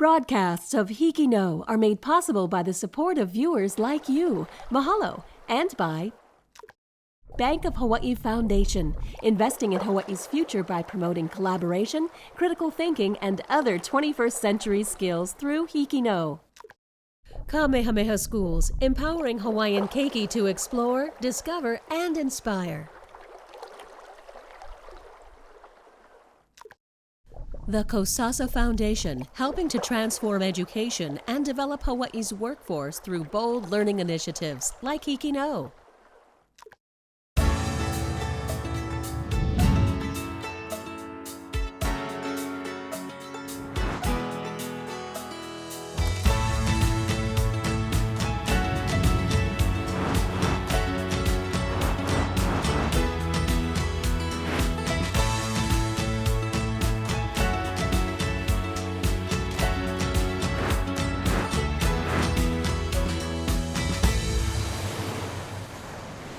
Broadcasts of HIKI NŌ are made possible by the support of viewers like you. Mahalo. And by Bank of Hawaii Foundation, investing in Hawaii's future by promoting collaboration, critical thinking, and other 21st century skills through HIKI NŌ. Kamehameha Schools, empowering Hawaiian keiki to explore, discover, and inspire. The Kosasa Foundation, helping to transform education and develop Hawaii's workforce through bold learning initiatives like HIKI NŌ.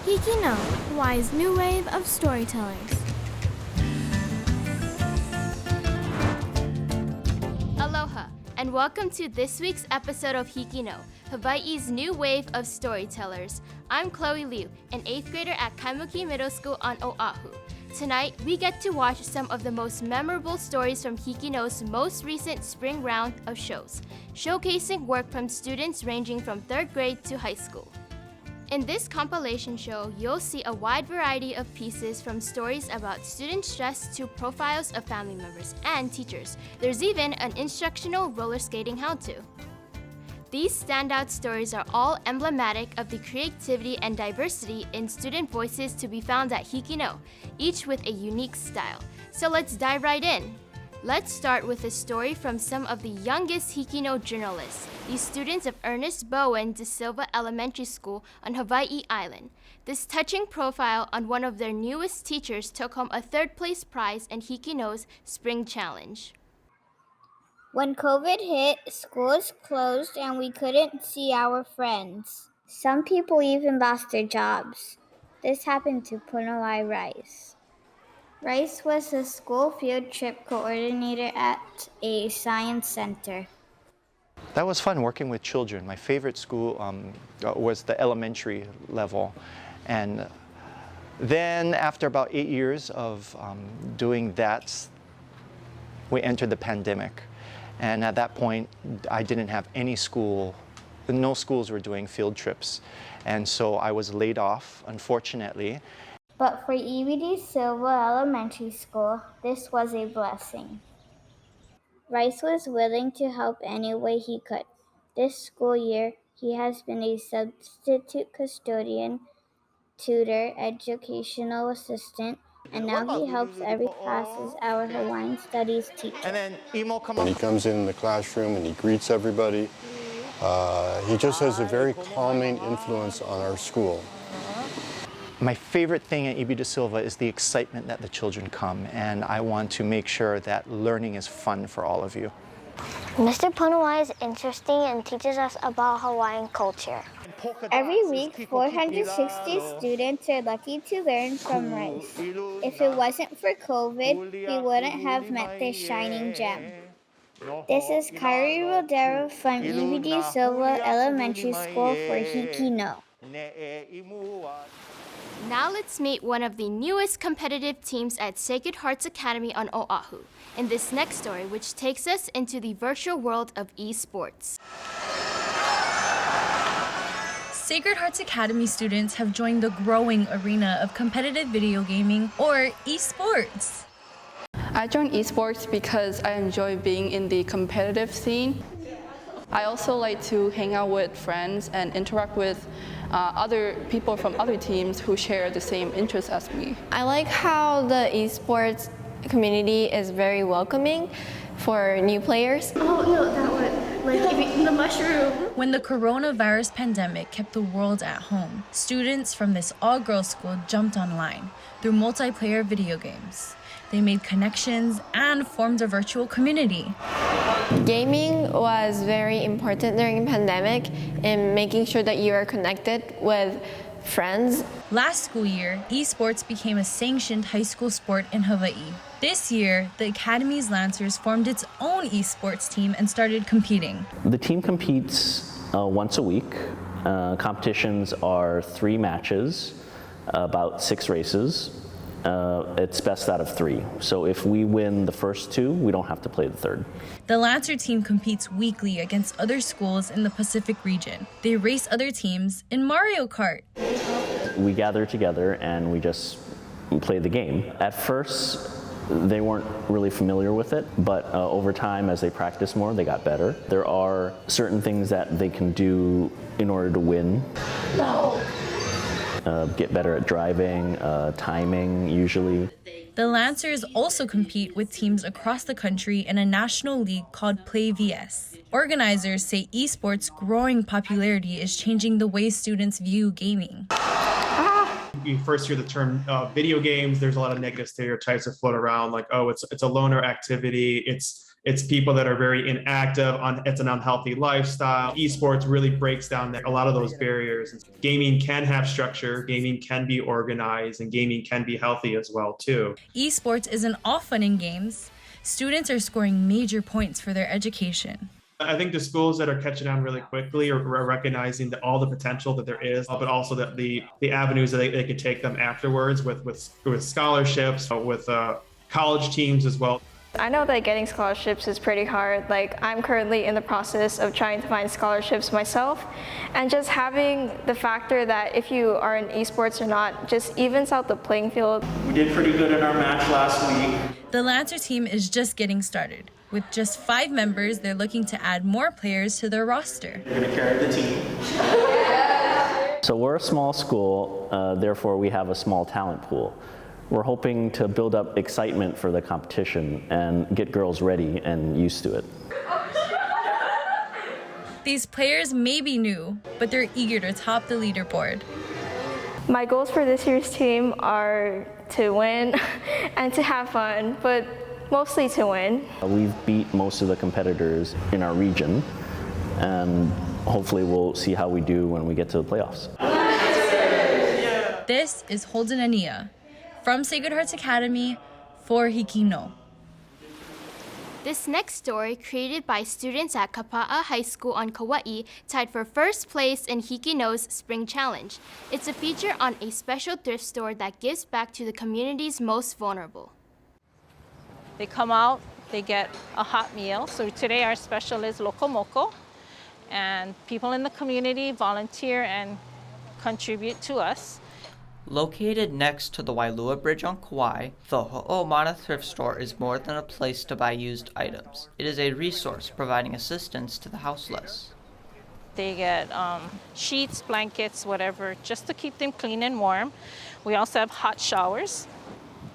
HIKI NŌ, Hawaii's new wave of storytellers. Aloha, and welcome to this week's episode of HIKI NŌ, Hawaii's new wave of storytellers. I'm Chloe Liu, an 8th grader at Kaimuki Middle School on Oʻahu. Tonight, we get to watch some of the most memorable stories from HIKI NŌ's most recent spring round of shows, showcasing work from students ranging from 3rd grade to high school. In this compilation show, you'll see a wide variety of pieces from stories about student stress to profiles of family members and teachers. There's even an instructional roller skating how-to. These standout stories are all emblematic of the creativity and diversity in student voices to be found at HIKI NŌ, each with a unique style. So let's dive right in. Let's start with a story from some of the youngest HIKI NŌ journalists, the students of Ernest Bowen de Silva Elementary School on Hawaiʻi Island. This touching profile on one of their newest teachers took home a 3rd place prize in HIKI NŌ's Spring Challenge. When COVID hit, schools closed and we couldn't see our friends. Some people even lost their jobs. This happened to Punawai Rice. Rice was a school field trip coordinator at a science center. That was fun working with children. My favorite school was the elementary level. And then after about 8 years of doing that, we entered the pandemic. And at that point, I didn't have any school. No schools were doing field trips. And so I was laid off, unfortunately. But for EBD Silva Elementary School, this was a blessing. Rice was willing to help any way he could. This school year, he has been a substitute custodian, tutor, educational assistant, and now he helps every class as our Hawaiian Studies teacher. When he comes in the classroom and he greets everybody, he just has a very calming influence on our school. My favorite thing at EB de Silva is the excitement that the children come, and I want to make sure that learning is fun for all of you. Mr. Punawai is interesting and teaches us about Hawaiian culture. Every week, 460 students are lucky to learn from Rice. If it wasn't for COVID, we wouldn't have met this shining gem. This is Kyrie Rodero from EBD Silva Elementary School for HIKI NŌ. Now let's meet one of the newest competitive teams at Sacred Hearts Academy on Oʻahu in this next story, which takes us into the virtual world of eSports. Sacred Hearts Academy students have joined the growing arena of competitive video gaming, or eSports. I joined eSports because I enjoy being in the competitive scene. I also like to hang out with friends and interact with other people from other teams who share the same interests as me. I like how the esports community is very welcoming for new players. Oh, that one, like eating the mushroom. When the coronavirus pandemic kept the world at home, students from this all-girls school jumped online through multiplayer video games. They made connections and formed a virtual community. Gaming was very important during the pandemic in making sure that you are connected with friends. Last school year, eSports became a sanctioned high school sport in Hawaii. This year, the Academy's Lancers formed its own eSports team and started competing. The team competes once a week. Competitions are 3 matches, about 6 races. It's best out of 3. So if we win the first 2, we don't have to play the third. The Lancer team competes weekly against other schools in the Pacific region. They race other teams in Mario Kart. We gather together and we just play the game. At first, they weren't really familiar with it, but over time, as they practice more, they got better. There are certain things that they can do in order to win. No. Get better at driving, timing, usually. The Lancers also compete with teams across the country in a national league called Play VS. Organizers say esports' growing popularity is changing the way students view gaming. You first hear the term video games, there's a lot of negative stereotypes that float around, like, oh, it's a loner activity, it's people that are very inactive, it's an unhealthy lifestyle. Esports really breaks down a lot of those barriers. Gaming can have structure, gaming can be organized, and gaming can be healthy as well, too. Esports isn't all fun and games. Students are scoring major points for their education. I think the schools that are catching on really quickly are recognizing all the potential that there is, but also that the avenues that they could take them afterwards with scholarships, with college teams as well. I know that getting scholarships is pretty hard. Like, I'm currently in the process of trying to find scholarships myself, and just having the factor that if you are in esports or not just evens out the playing field. We did pretty good in our match last week. The Lancer team is just getting started. With just 5 members, they're looking to add more players to their roster. They're going to carry the team. So we're a small school, therefore we have a small talent pool. We're hoping to build up excitement for the competition and get girls ready and used to it. These players may be new, but they're eager to top the leaderboard. My goals for this year's team are to win and to have fun, but mostly to win. We've beat most of the competitors in our region, and hopefully we'll see how we do when we get to the playoffs. This is Holden Ania from Sacred Hearts Academy for HIKI NŌ. This next story, created by students at Kapa'a High School on Kauai, tied for first place in HIKI NŌ's Spring Challenge. It's a feature on a special thrift store that gives back to the community's most vulnerable. They come out, they get a hot meal. So today our special is loco moco, and people in the community volunteer and contribute to us. Located next to the Wailua Bridge on Kauai, the Ho'omana thrift store is more than a place to buy used items. It is a resource providing assistance to the houseless. They get sheets, blankets, whatever, just to keep them clean and warm. We also have hot showers.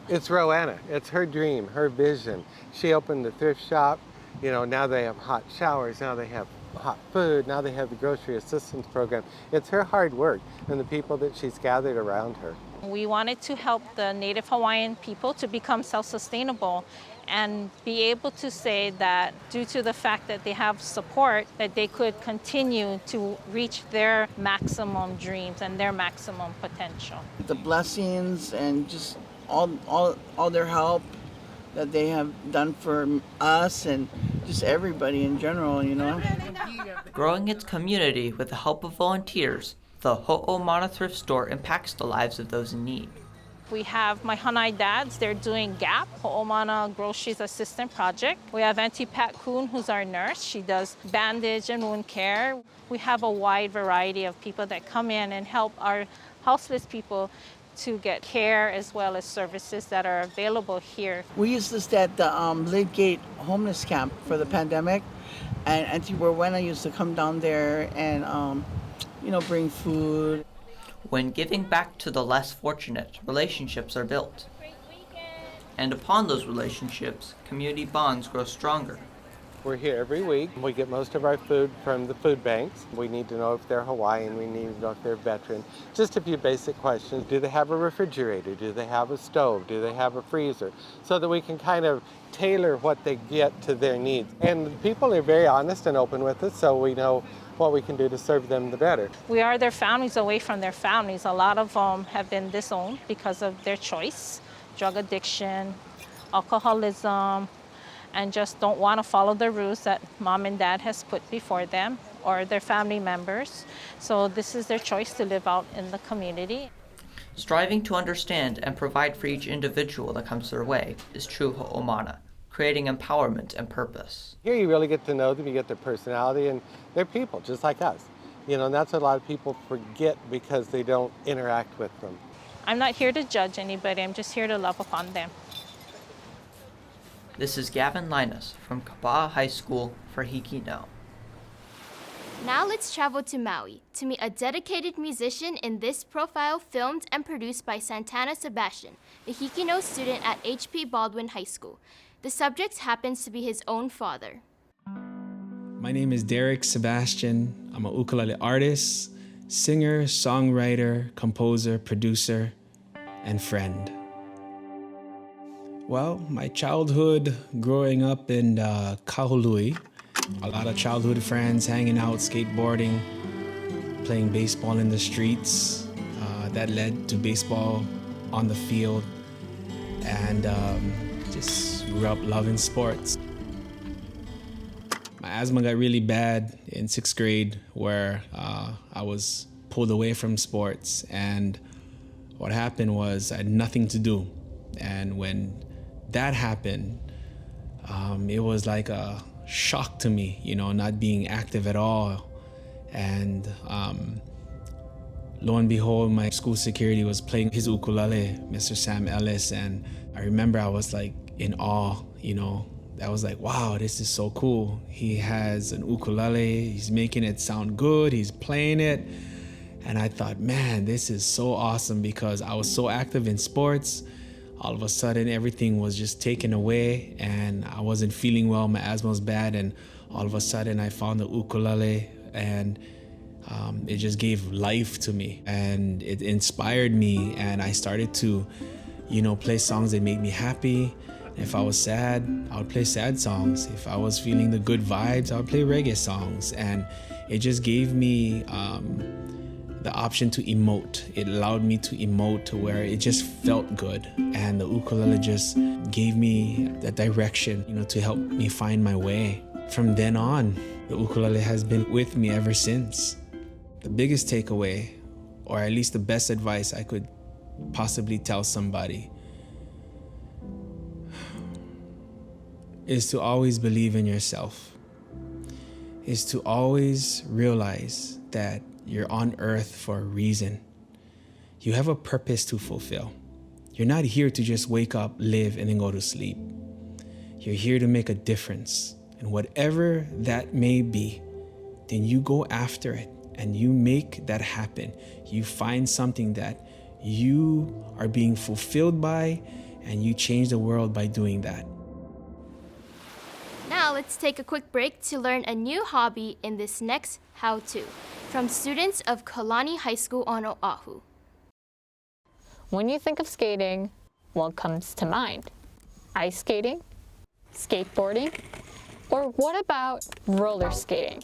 It's Roanna. It's her dream, her vision. She opened the thrift shop. You know, now they have hot showers, now they have hot food, now they have the grocery assistance program. It's her hard work and the people that she's gathered around her. We wanted to help the Native Hawaiian people to become self-sustainable and be able to say that due to the fact that they have support, that they could continue to reach their maximum dreams and their maximum potential. The blessings and just all their help that they have done for us and just everybody in general, you know. Growing its community with the help of volunteers, the Ho'omana thrift store impacts the lives of those in need. We have my Hanai dads, they're doing GAP, Ho'omana Groceries Assistant Project. We have Auntie Pat Kuhn, who's our nurse. She does bandage and wound care. We have a wide variety of people that come in and help our houseless people to get care as well as services that are available here. We used this at the Lidgate homeless camp for the pandemic, and Auntie Rowena used to come down there and, bring food. When giving back to the less fortunate, relationships are built. And upon those relationships, community bonds grow stronger. We're here every week. We get most of our food from the food banks. We need to know if they're Hawaiian. We need to know if they're veteran. Just a few basic questions. Do they have a refrigerator? Do they have a stove? Do they have a freezer? So that we can kind of tailor what they get to their needs. And people are very honest and open with us, so we know what we can do to serve them the better. We are their families away from their families. A lot of them have been disowned because of their choice, drug addiction, alcoholism, and just don't want to follow the rules that mom and dad has put before them or their family members. So this is their choice to live out in the community. Striving to understand and provide for each individual that comes their way is true ho'omana, creating empowerment and purpose. Here you really get to know them, you get their personality, and they're people just like us. You know, and that's what a lot of people forget because they don't interact with them. I'm not here to judge anybody, I'm just here to love upon them. This is Gavin Linus from Kapa'a High School for HIKI NŌ. Now let's travel to Maui to meet a dedicated musician in this profile filmed and produced by Santana Sebastian, a HIKI NŌ student at H.P. Baldwin High School. The subject happens to be his own father. My name is Derek Sebastian. I'm a ukulele artist, singer, songwriter, composer, producer, and friend. Well, my childhood growing up in Kahului, a lot of childhood friends hanging out, skateboarding, playing baseball in the streets. That led to baseball on the field, and just grew up loving sports. My asthma got really bad in 6th grade where I was pulled away from sports, and what happened was I had nothing to do. And when that happened, it was like a shock to me, you know, not being active at all. And lo and behold, my school security was playing his ukulele, Mr. Sam Ellis, and I remember I was like in awe, you know. I was like, wow, this is so cool. He has an ukulele, he's making it sound good, he's playing it. And I thought, man, this is so awesome, because I was so active in sports. All of a sudden, everything was just taken away and I wasn't feeling well. My asthma was bad, and all of a sudden I found the ukulele, and it just gave life to me, and it inspired me, and I started to, you know, play songs that made me happy. If I was sad, I would play sad songs. If I was feeling the good vibes, I would play reggae songs, and it just gave me the option to emote. It allowed me to emote to where it just felt good, and the ukulele just gave me that direction, you know, to help me find my way. From then on, the ukulele has been with me ever since. The biggest takeaway, or at least the best advice I could possibly tell somebody, is to always believe in yourself, is to always realize that you're on earth for a reason. You have a purpose to fulfill. You're not here to just wake up, live, and then go to sleep. You're here to make a difference. And whatever that may be, then you go after it and you make that happen. You find something that you are being fulfilled by, and you change the world by doing that. Now let's take a quick break to learn a new hobby in this next how-to from students of Kalani High School on Oʻahu. When you think of skating, what comes to mind? Ice skating? Skateboarding? Or what about roller skating?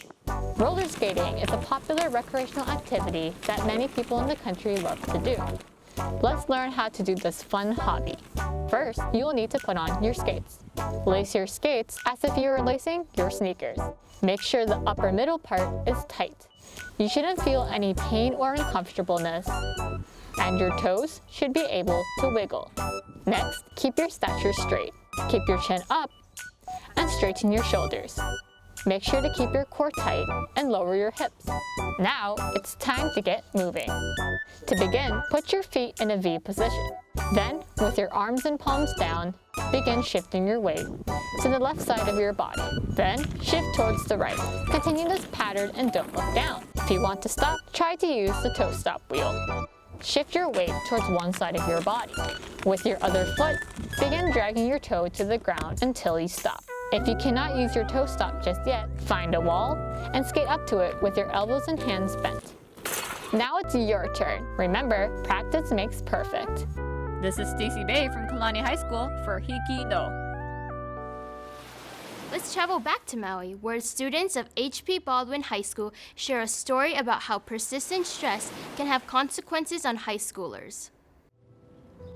Roller skating is a popular recreational activity that many people in the country love to do. Let's learn how to do this fun hobby. First, you will need to put on your skates. Lace your skates as if you were lacing your sneakers. Make sure the upper middle part is tight. You shouldn't feel any pain or uncomfortableness, and your toes should be able to wiggle. Next, keep your stature straight. Keep your chin up and straighten your shoulders. Make sure to keep your core tight and lower your hips. Now, it's time to get moving. To begin, put your feet in a V position. Then, with your arms and palms down, begin shifting your weight to the left side of your body. Then, shift towards the right. Continue this pattern and don't look down. If you want to stop, try to use the toe stop wheel. Shift your weight towards one side of your body. With your other foot, begin dragging your toe to the ground until you stop. If you cannot use your toe stop just yet, find a wall and skate up to it with your elbows and hands bent. Now it's your turn. Remember, practice makes perfect. This is Stacey Bay from Kalani High School for HIKI NŌ. Let's travel back to Maui, where students of H.P. Baldwin High School share a story about how persistent stress can have consequences on high schoolers.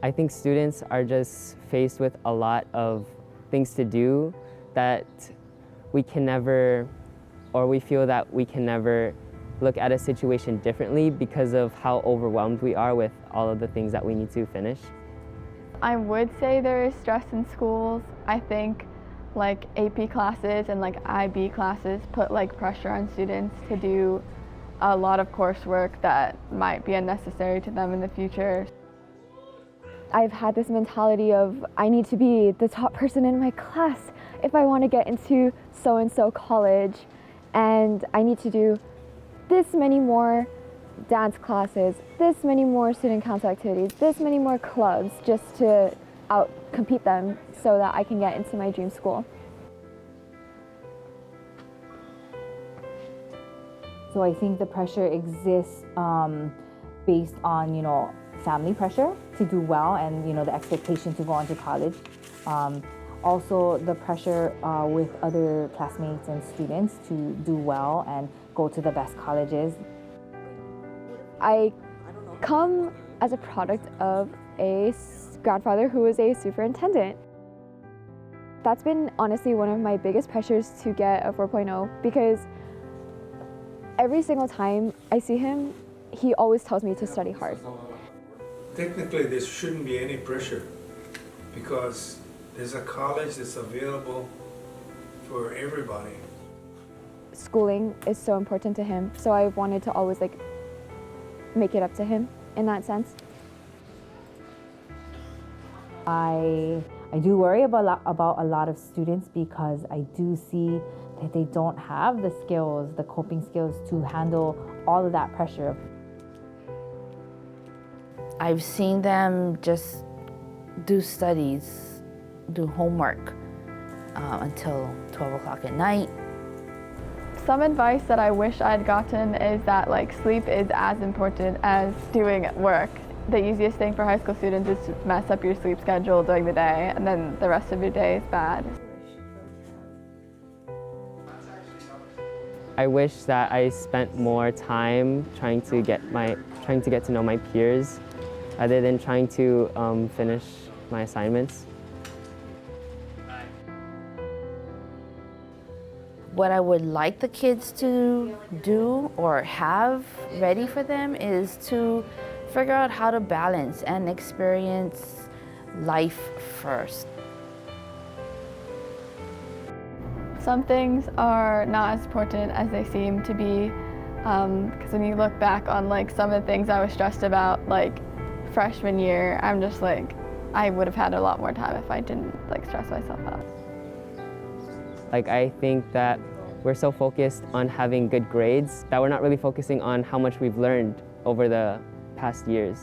I think students are just faced with a lot of things to do that we can never, or we feel that we can never look at a situation differently because of how overwhelmed we are with all of the things that we need to finish. I would say there is stress in schools. I think like AP classes and like IB classes put like pressure on students to do a lot of coursework that might be unnecessary to them in the future. I've had this mentality of I need to be the top person in my class if I want to get into so-and-so college, and I need to do this many more dance classes, this many more student council activities, this many more clubs just to out-compete them so that I can get into my dream school. So I think the pressure exists based on, family pressure to do well and, the expectation to go on to college. Also the pressure with other classmates and students to do well and go to the best colleges. I come as a product of a grandfather who was a superintendent. That's been honestly one of my biggest pressures to get a 4.0 because every single time I see him, he always tells me to study hard. Technically, there shouldn't be any pressure because there's a college that's available for everybody. Schooling is so important to him, so I wanted to always make it up to him in that sense. I do worry about a lot of students because I do see that they don't have the skills, the coping skills to handle all of that pressure. I've seen them just do studies, do homework until 12 o'clock at night. Some advice that I wish I'd gotten is that sleep is as important as doing work. The easiest thing for high school students is to mess up your sleep schedule during the day, and then the rest of your day is bad. I wish that I spent more time trying to get to know my peers rather than trying to finish my assignments. What I would like the kids to do or have ready for them is to figure out how to balance and experience life first. Some things are not as important as they seem to be, because when you look back on some of the things I was stressed about freshman year, I'm just I would have had a lot more time if I didn't stress myself out. I think that we're so focused on having good grades that we're not really focusing on how much we've learned over the past years.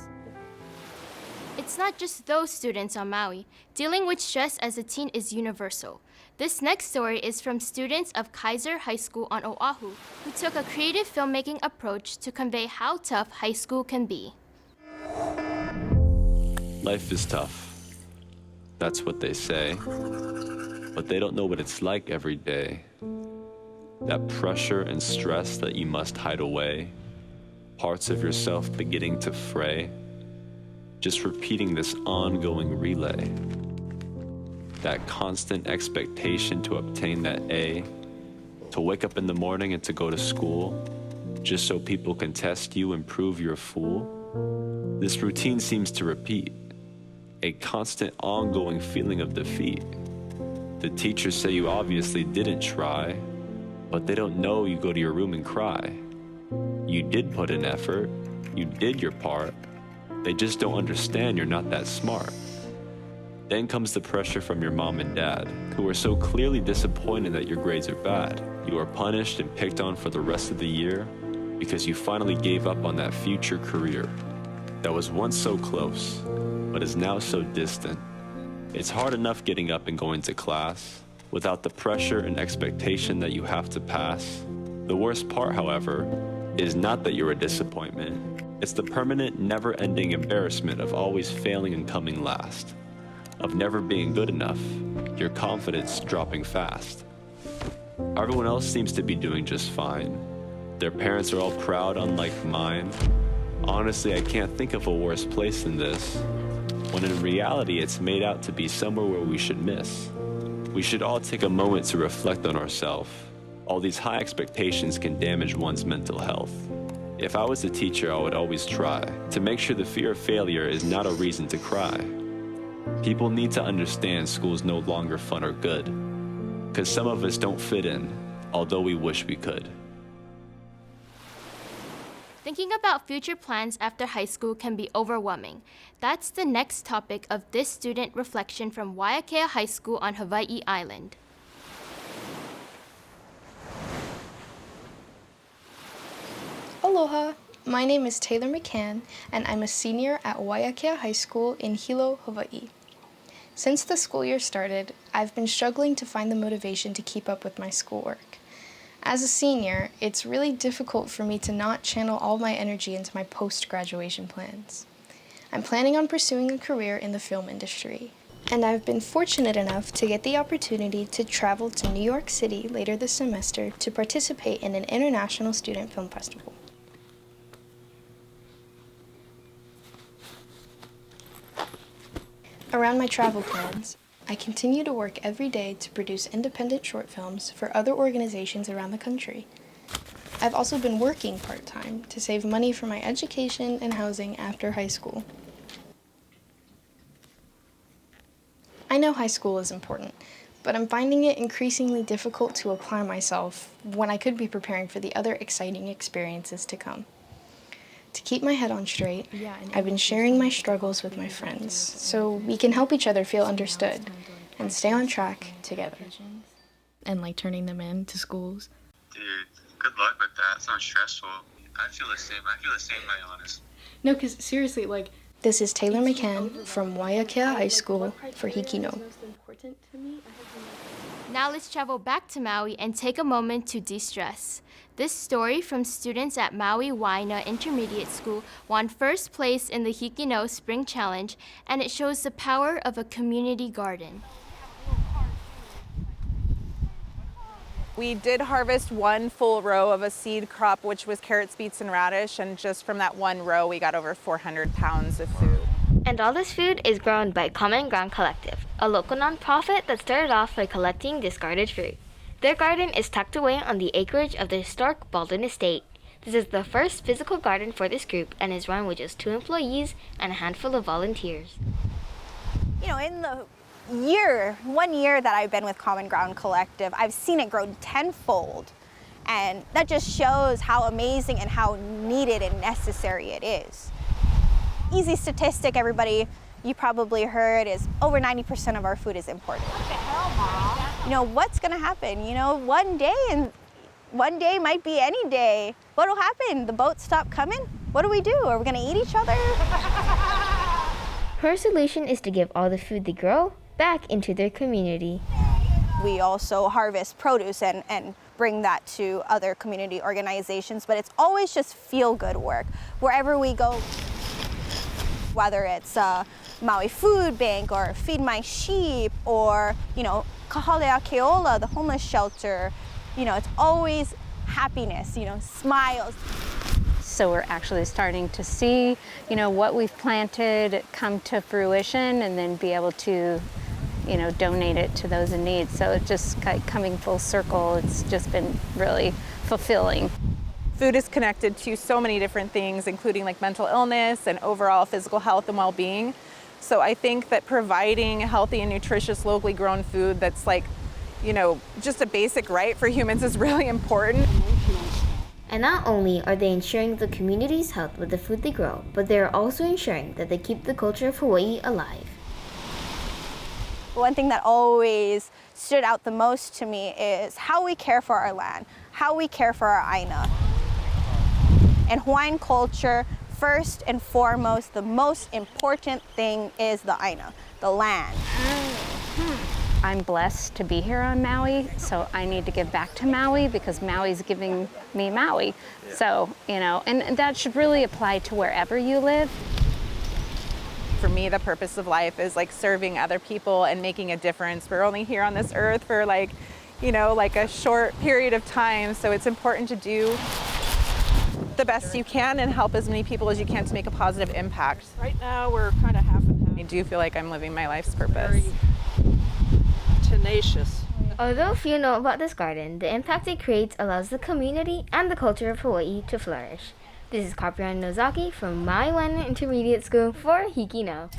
It's not just those students on Maui. Dealing with stress as a teen is universal. This next story is from students of Kaiser High School on Oʻahu, who took a creative filmmaking approach to convey how tough high school can be. Life is tough. That's what they say. But they don't know what it's like every day. That pressure and stress that you must hide away. Parts of yourself beginning to fray. Just repeating this ongoing relay. That constant expectation to obtain that A. To wake up in the morning and to go to school. Just so people can test you and prove you're a fool. This routine seems to repeat. A constant ongoing feeling of defeat. The teachers say you obviously didn't try, but they don't know you go to your room and cry. You did put in effort, you did your part, they just don't understand you're not that smart. Then comes the pressure from your mom and dad, who are so clearly disappointed that your grades are bad. You are punished and picked on for the rest of the year because you finally gave up on that future career that was once so close, but is now so distant. It's hard enough getting up and going to class, without the pressure and expectation that you have to pass. The worst part, however, is not that you're a disappointment. It's the permanent, never-ending embarrassment of always failing and coming last, of never being good enough, your confidence dropping fast. Everyone else seems to be doing just fine. Their parents are all proud, unlike mine. Honestly, I can't think of a worse place than this, when in reality it's made out to be somewhere where we should miss. We should all take a moment to reflect on ourselves. All these high expectations can damage one's mental health. If I was a teacher, I would always try to make sure the fear of failure is not a reason to cry. People need to understand school's no longer fun or good, because some of us don't fit in, although we wish we could. Thinking about future plans after high school can be overwhelming. That's the next topic of this student reflection from Waiakea High School on Hawaiʻi Island. Aloha, my name is Taylor McCann, and I'm a senior at Waiakea High School in Hilo, Hawaii. Since the school year started, I've been struggling to find the motivation to keep up with my schoolwork. As a senior, it's really difficult for me to not channel all my energy into my post-graduation plans. I'm planning on pursuing a career in the film industry, and I've been fortunate enough to get the opportunity to travel to New York City later this semester to participate in an international student film festival. Around my travel plans, I continue to work every day to produce independent short films for other organizations around the country. I've also been working part-time to save money for my education and housing after high school. I know high school is important, but I'm finding it increasingly difficult to apply myself when I could be preparing for the other exciting experiences to come. To keep my head on straight, I've been sharing my struggles with my friends so we can help each other feel understood and stay on track together. And like turning them in to schools. Dude, good luck with that. It sounds stressful. I feel the same, to be honest. No, because seriously, like... This is Taylor McCann from Waiakea High School for HIKI NŌ. Now let's travel back to Maui and take a moment to de-stress. This story from students at Maui Waina Intermediate School won first place in the HIKI NŌ Spring Challenge, and it shows the power of a community garden. We did harvest one full row of a seed crop, which was carrots, beets, and radish, and just from that one row, we got over 400 pounds of food. And all this food is grown by Common Ground Collective, a local nonprofit that started off by collecting discarded fruit. Their garden is tucked away on the acreage of the historic Baldwin Estate. This is the first physical garden for this group and is run with just 2 employees and a handful of volunteers. You know, in the 1 year that I've been with Common Ground Collective, I've seen it grow tenfold. And that just shows how amazing and how needed and necessary it is. Easy statistic, everybody, you probably heard, is over 90% of our food is imported. What the hell, Mom? You know, what's gonna happen? You know, one day might be any day. What'll happen? The boats stop coming? What do? Are we gonna eat each other? Her solution is to give all the food they grow back into their community. We also harvest produce and bring that to other community organizations, but it's always just feel-good work. Wherever we go, whether it's Maui Food Bank or Feed My Sheep or, you know, Kahalea Keola, the homeless shelter, you know, it's always happiness, you know, smiles. So we're actually starting to see, you know, what we've planted come to fruition and then be able to, you know, donate it to those in need. So it's just coming full circle. It's just been really fulfilling. Food is connected to so many different things, including like mental illness and overall physical health and well-being. So I think that providing healthy and nutritious locally grown food that's like, you know, just a basic right for humans is really important. And not only are they ensuring the community's health with the food they grow, but they are also ensuring that they keep the culture of Hawaii alive. One thing that always stood out the most to me is how we care for our land, how we care for our aina. In Hawaiian culture, first and foremost, the most important thing is the aina, the land. I'm blessed to be here on Maui, so I need to give back to Maui because Maui's giving me Maui. So, you know, and that should really apply to wherever you live. For me, the purpose of life is like serving other people and making a difference. We're only here on this earth for like, you know, like a short period of time, so it's important to do the best you can and help as many people as you can to make a positive impact. Right now we're kind of half and half. I do feel like I'm living my life's purpose. Very tenacious. Although few know about this garden, the impact it creates allows the community and the culture of Hawaii to flourish. This is Kapiran Nozaki from Maui One Intermediate School for HIKI NŌ.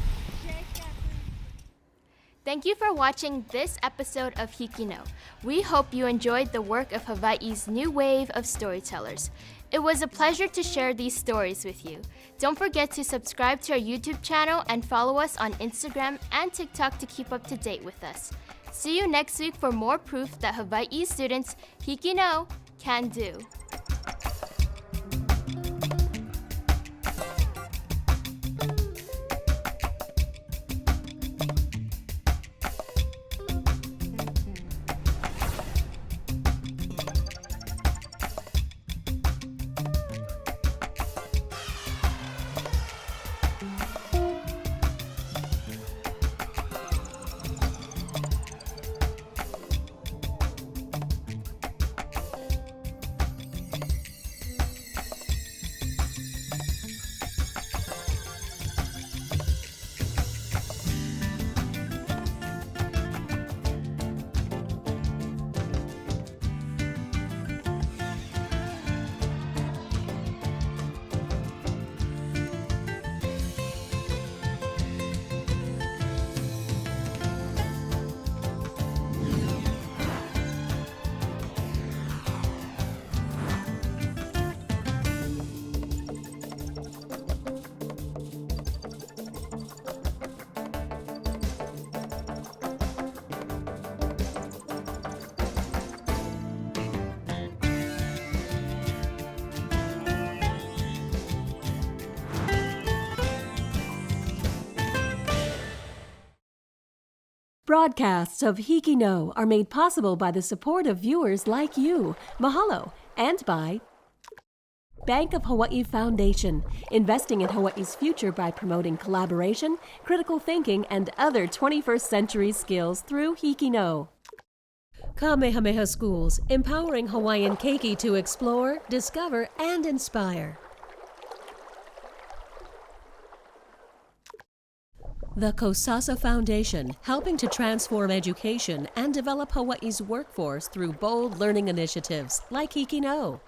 Thank you for watching this episode of HIKI NŌ. We hope you enjoyed the work of Hawaii's new wave of storytellers. It was a pleasure to share these stories with you. Don't forget to subscribe to our YouTube channel and follow us on Instagram and TikTok to keep up to date with us. See you next week for more proof that Hawaii students HIKI NŌ can do. Broadcasts of HIKI NŌ are made possible by the support of viewers like you. Mahalo. And by Bank of Hawaii Foundation, investing in Hawaii's future by promoting collaboration, critical thinking, and other 21st century skills through HIKI NŌ. Kamehameha Schools, empowering Hawaiian keiki to explore, discover, and inspire. The Kosasa Foundation, helping to transform education and develop Hawaii's workforce through bold learning initiatives like HIKI NŌ.